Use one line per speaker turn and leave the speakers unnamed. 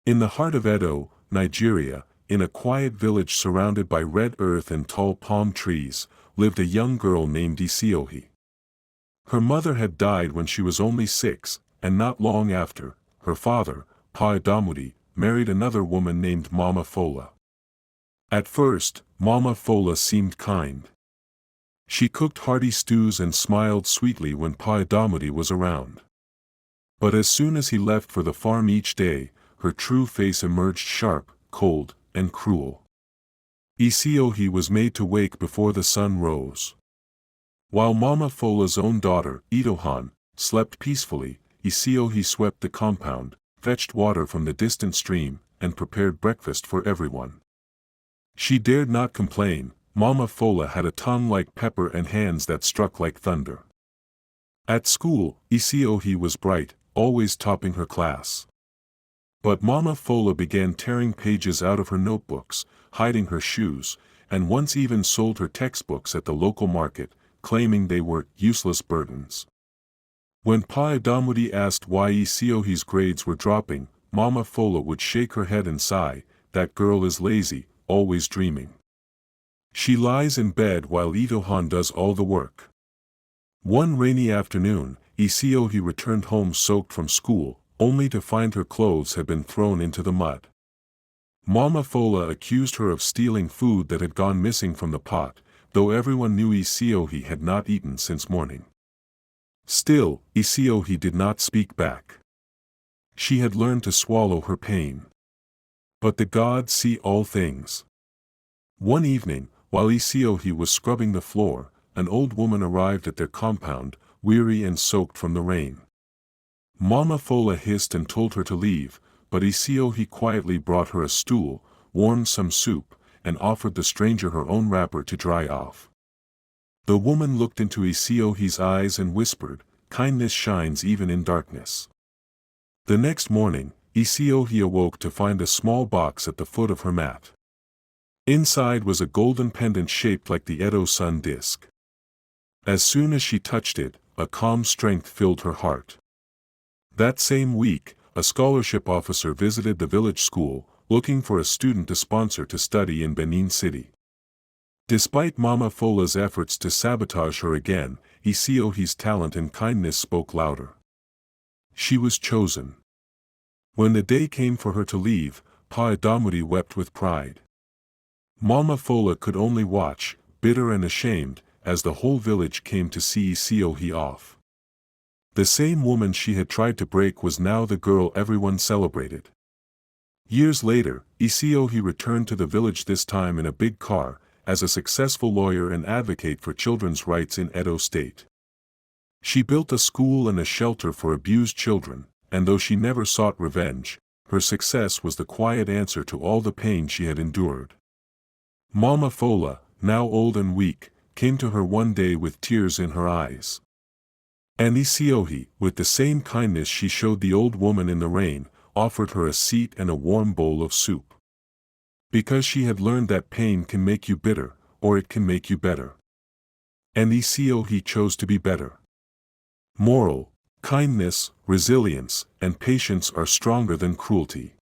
In the heart of Edo, Nigeria, in a quiet village surrounded by red earth and tall palm trees, lived a young girl named Isiohi. Her mother had died when she was only 6, and not long after, her father, Pa Damudi, married another woman named Mama Fola. At first, Mama Fola seemed kind. She cooked hearty stews and smiled sweetly when Pa Damudi was around. But as soon as he left for the farm each day, her true face emerged sharp, cold, and cruel. Isiohi was made to wake before the sun rose. While Mama Fola's own daughter, Itohan, slept peacefully, Isiohi swept the compound, fetched water from the distant stream, and prepared breakfast for everyone. She dared not complain. Mama Fola had a tongue like pepper and hands that struck like thunder. At school, Isiohi was bright, always topping her class. But Mama Fola began tearing pages out of her notebooks, hiding her shoes, and once even sold her textbooks at the local market, claiming they were useless burdens. When Pa Damudi asked why Isiohi's grades were dropping, Mama Fola would shake her head and sigh, "That girl is lazy, always dreaming. She lies in bed while Itohan does all the work." One rainy afternoon, Isiohi returned home soaked from school, only to find her clothes had been thrown into the mud. Mama Fola accused her of stealing food that had gone missing from the pot, though everyone knew Isiohi had not eaten since morning. Still, Isiohi did not speak back. She had learned to swallow her pain. But the gods see all things. One evening, while Isiohi was scrubbing the floor, an old woman arrived at their compound, weary and soaked from the rain. Mama Fola hissed and told her to leave, but Isiohi quietly brought her a stool, warmed some soup, and offered the stranger her own wrapper to dry off. The woman looked into Isiohi's eyes and whispered, "Kindness shines even in darkness." The next morning, Isiohi awoke to find a small box at the foot of her mat. Inside was a golden pendant shaped like the Edo sun disk. As soon as she touched it, a calm strength filled her heart. That same week, a scholarship officer visited the village school, looking for a student to sponsor to study in Benin City. Despite Mama Fola's efforts to sabotage her again, Isiohi's talent and kindness spoke louder. She was chosen. When the day came for her to leave, Pa Damudi wept with pride. Mama Fola could only watch, bitter and ashamed, as the whole village came to see Isiohi off. The same woman she had tried to break was now the girl everyone celebrated. Years later, Isiohi returned to the village, this time in a big car, as a successful lawyer and advocate for children's rights in Edo State. She built a school and a shelter for abused children, and though she never sought revenge, her success was the quiet answer to all the pain she had endured. Mama Fola, now old and weak, came to her one day with tears in her eyes. And Isiohi, with the same kindness she showed the old woman in the rain, offered her a seat and a warm bowl of soup. Because she had learned that pain can make you bitter, or it can make you better. And Isiohi chose to be better. Moral: kindness, resilience, and patience are stronger than cruelty.